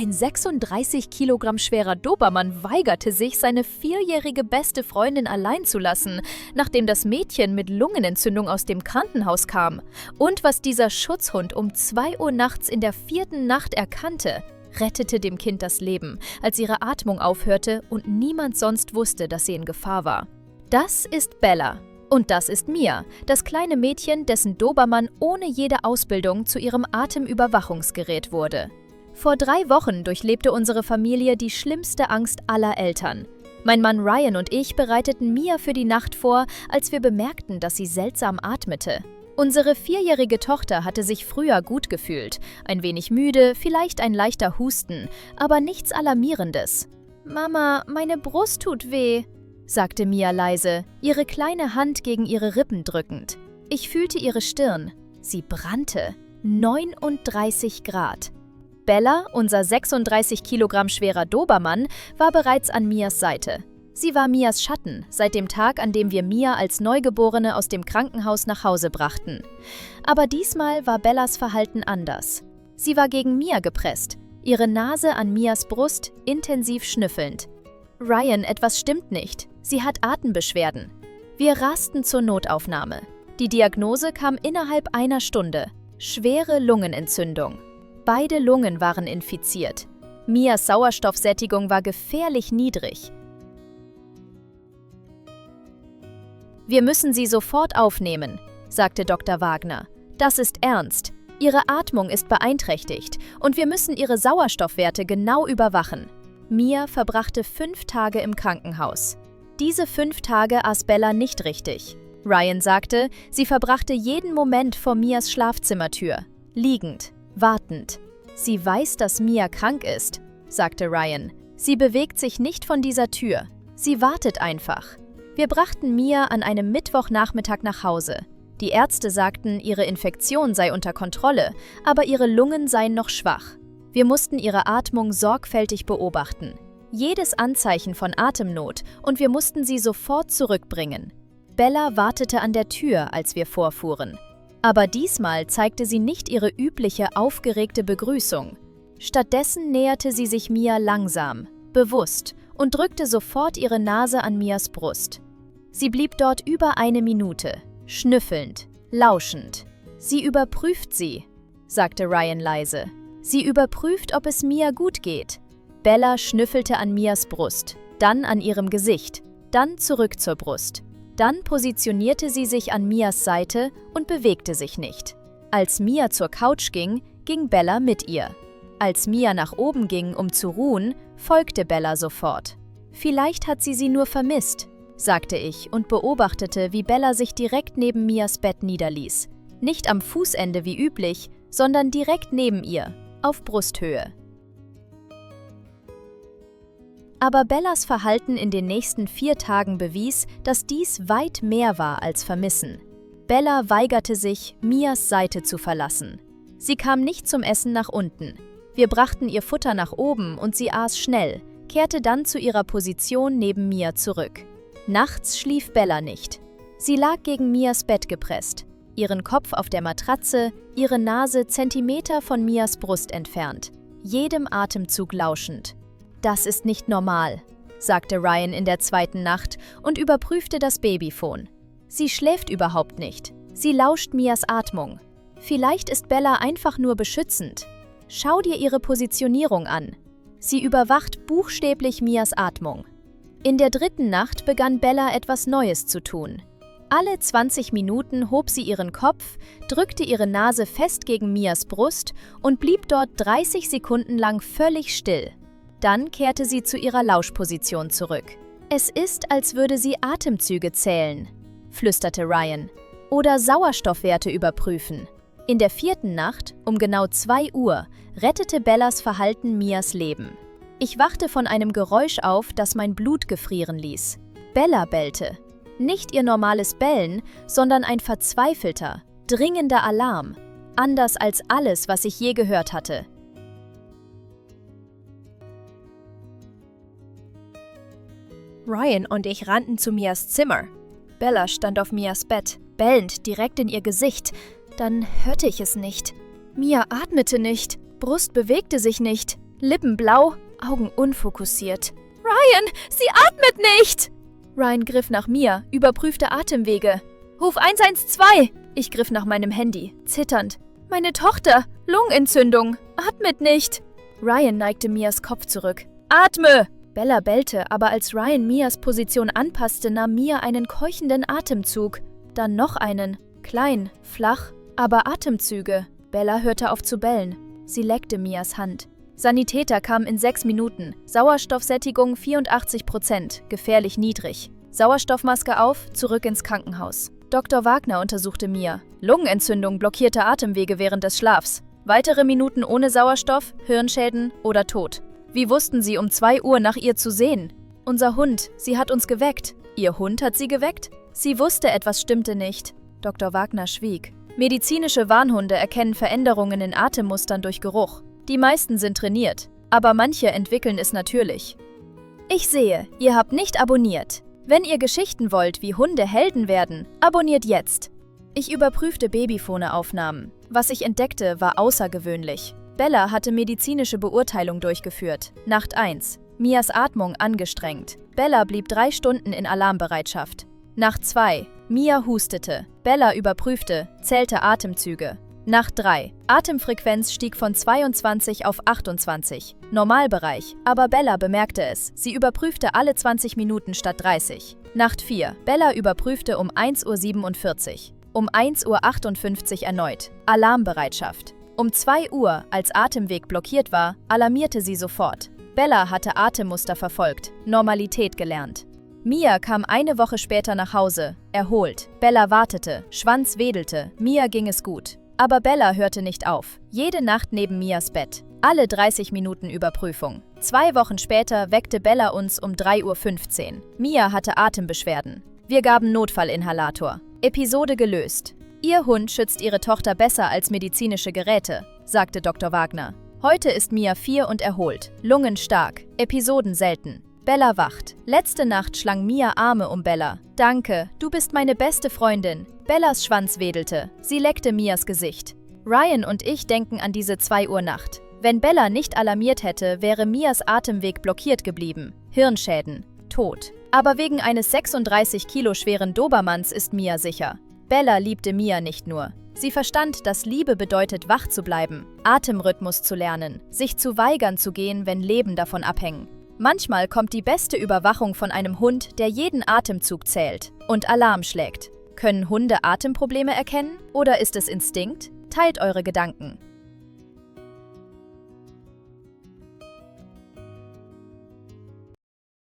Ein 36 Kilogramm schwerer Dobermann weigerte sich, seine 4-jährige beste Freundin allein zu lassen, nachdem das Mädchen mit Lungenentzündung aus dem Krankenhaus kam. Und was dieser Schutzhund um 2 Uhr nachts in der 4. Nacht erkannte, rettete dem Kind das Leben, als ihre Atmung aufhörte und niemand sonst wusste, dass sie in Gefahr war. Das ist Bella. Und das ist Mia, das kleine Mädchen, dessen Dobermann ohne jede Ausbildung zu ihrem Atemüberwachungsgerät wurde. Vor 3 Wochen durchlebte unsere Familie die schlimmste Angst aller Eltern. Mein Mann Ryan und ich bereiteten Mia für die Nacht vor, als wir bemerkten, dass sie seltsam atmete. Unsere 4-jährige Tochter hatte sich früher gut gefühlt, ein wenig müde, vielleicht ein leichter Husten, aber nichts Alarmierendes. »Mama, meine Brust tut weh«, sagte Mia leise, ihre kleine Hand gegen ihre Rippen drückend. Ich fühlte ihre Stirn. Sie brannte. 39 Grad. Bella, unser 36 Kilogramm schwerer Dobermann, war bereits an Mias Seite. Sie war Mias Schatten, seit dem Tag, an dem wir Mia als Neugeborene aus dem Krankenhaus nach Hause brachten. Aber diesmal war Bellas Verhalten anders. Sie war gegen Mia gepresst, ihre Nase an Mias Brust, intensiv schnüffelnd. »Ryan, etwas stimmt nicht. Sie hat Atembeschwerden.« Wir rasten zur Notaufnahme. Die Diagnose kam innerhalb einer Stunde. Schwere Lungenentzündung. Beide Lungen waren infiziert. Mias Sauerstoffsättigung war gefährlich niedrig. »Wir müssen sie sofort aufnehmen«, sagte Dr. Wagner. »Das ist ernst. Ihre Atmung ist beeinträchtigt und wir müssen ihre Sauerstoffwerte genau überwachen.« Mia verbrachte 5 Tage im Krankenhaus. Diese 5 Tage aß Bella nicht richtig. Ryan sagte, sie verbrachte jeden Moment vor Mias Schlafzimmertür, liegend, wartend. »Sie weiß, dass Mia krank ist«, sagte Ryan. »Sie bewegt sich nicht von dieser Tür. Sie wartet einfach.« Wir brachten Mia an einem Mittwochnachmittag nach Hause. Die Ärzte sagten, ihre Infektion sei unter Kontrolle, aber ihre Lungen seien noch schwach. Wir mussten ihre Atmung sorgfältig beobachten. Jedes Anzeichen von Atemnot und wir mussten sie sofort zurückbringen. Bella wartete an der Tür, als wir vorfuhren. Aber diesmal zeigte sie nicht ihre übliche aufgeregte Begrüßung. Stattdessen näherte sie sich Mia langsam, bewusst und drückte sofort ihre Nase an Mias Brust. Sie blieb dort über 1 Minute, schnüffelnd, lauschend. »Sie überprüft sie«, sagte Ryan leise. »Sie überprüft, ob es Mia gut geht.« Bella schnüffelte an Mias Brust, dann an ihrem Gesicht, dann zurück zur Brust. Dann positionierte sie sich an Mias Seite und bewegte sich nicht. Als Mia zur Couch ging, ging Bella mit ihr. Als Mia nach oben ging, um zu ruhen, folgte Bella sofort. »Vielleicht hat sie nur vermisst«, sagte ich und beobachtete, wie Bella sich direkt neben Mias Bett niederließ. Nicht am Fußende wie üblich, sondern direkt neben ihr, auf Brusthöhe. Aber Bellas Verhalten in den nächsten 4 Tagen bewies, dass dies weit mehr war als Vermissen. Bella weigerte sich, Mias Seite zu verlassen. Sie kam nicht zum Essen nach unten. Wir brachten ihr Futter nach oben und sie aß schnell, kehrte dann zu ihrer Position neben Mia zurück. Nachts schlief Bella nicht. Sie lag gegen Mias Bett gepresst, ihren Kopf auf der Matratze, ihre Nase Zentimeter von Mias Brust entfernt, jedem Atemzug lauschend. »Das ist nicht normal«, sagte Ryan in der 2. Nacht und überprüfte das Babyphone. »Sie schläft überhaupt nicht. Sie lauscht Mias Atmung. Vielleicht ist Bella einfach nur beschützend. Schau dir ihre Positionierung an. Sie überwacht buchstäblich Mias Atmung.« In der 3. Nacht begann Bella etwas Neues zu tun. Alle 20 Minuten hob sie ihren Kopf, drückte ihre Nase fest gegen Mias Brust und blieb dort 30 Sekunden lang völlig still. Dann kehrte sie zu ihrer Lauschposition zurück. »Es ist, als würde sie Atemzüge zählen«, flüsterte Ryan. »Oder Sauerstoffwerte überprüfen.« In der 4. Nacht, um genau 2 Uhr, rettete Bellas Verhalten Mias Leben. Ich wachte von einem Geräusch auf, das mein Blut gefrieren ließ. Bella bellte. Nicht ihr normales Bellen, sondern ein verzweifelter, dringender Alarm. Anders als alles, was ich je gehört hatte. Ryan und ich rannten zu Mias Zimmer. Bella stand auf Mias Bett, bellend direkt in ihr Gesicht. Dann hörte ich es nicht. Mia atmete nicht, Brust bewegte sich nicht. Lippen blau, Augen unfokussiert. Ryan, sie atmet nicht! Ryan griff nach mir, überprüfte Atemwege. Ruf 112! Ich griff nach meinem Handy, zitternd. Meine Tochter, Lungenentzündung, atmet nicht. Ryan neigte Mias Kopf zurück. Atme! Bella bellte, aber als Ryan Mias Position anpasste, nahm Mia einen keuchenden Atemzug. Dann noch einen. Klein, flach, aber Atemzüge. Bella hörte auf zu bellen. Sie leckte Mias Hand. Sanitäter kamen in 6 Minuten. Sauerstoffsättigung 84%, gefährlich niedrig. Sauerstoffmaske auf, zurück ins Krankenhaus. Dr. Wagner untersuchte Mia. Lungenentzündung, blockierte Atemwege während des Schlafs. Weitere Minuten ohne Sauerstoff, Hirnschäden oder Tod. Wie wussten Sie um 2 Uhr nach ihr zu sehen? Unser Hund, sie hat uns geweckt. Ihr Hund hat sie geweckt? Sie wusste, etwas stimmte nicht. Dr. Wagner schwieg. Medizinische Warnhunde erkennen Veränderungen in Atemmustern durch Geruch. Die meisten sind trainiert, aber manche entwickeln es natürlich. Ich sehe, ihr habt nicht abonniert. Wenn ihr Geschichten wollt, wie Hunde Helden werden, abonniert jetzt. Ich überprüfte Babyphoneaufnahmen. Was ich entdeckte, war außergewöhnlich. Bella hatte medizinische Beurteilung durchgeführt. Nacht 1. Mias Atmung angestrengt. Bella blieb 3 Stunden in Alarmbereitschaft. Nacht 2. Mia hustete. Bella überprüfte, zählte Atemzüge. Nacht 3. Atemfrequenz stieg von 22 auf 28. Normalbereich, aber Bella bemerkte es. Sie überprüfte alle 20 Minuten statt 30. Nacht 4. Bella überprüfte um 1:47 Uhr. Um 1:58 Uhr erneut. Alarmbereitschaft. Um 2 Uhr, als Atemweg blockiert war, alarmierte sie sofort. Bella hatte Atemmuster verfolgt, Normalität gelernt. Mia kam eine Woche später nach Hause, erholt. Bella wartete, Schwanz wedelte, Mia ging es gut. Aber Bella hörte nicht auf. Jede Nacht neben Mias Bett. Alle 30 Minuten Überprüfung. 2 Wochen später weckte Bella uns um 3:15 Uhr. Mia hatte Atembeschwerden. Wir gaben Notfallinhalator. Episode gelöst. Ihr Hund schützt ihre Tochter besser als medizinische Geräte, sagte Dr. Wagner. Heute ist Mia 4 und erholt. Lungen stark. Episoden selten. Bella wacht. Letzte Nacht schlang Mia Arme um Bella. Danke, du bist meine beste Freundin. Bellas Schwanz wedelte. Sie leckte Mias Gesicht. Ryan und ich denken an diese 2 Uhr Nacht. Wenn Bella nicht alarmiert hätte, wäre Mias Atemweg blockiert geblieben. Hirnschäden. Tod. Aber wegen eines 36 Kilo schweren Dobermanns ist Mia sicher. Bella liebte Mia nicht nur. Sie verstand, dass Liebe bedeutet, wach zu bleiben, Atemrhythmus zu lernen, sich zu weigern zu gehen, wenn Leben davon abhängen. Manchmal kommt die beste Überwachung von einem Hund, der jeden Atemzug zählt und Alarm schlägt. Können Hunde Atemprobleme erkennen? Oder ist es Instinkt? Teilt eure Gedanken.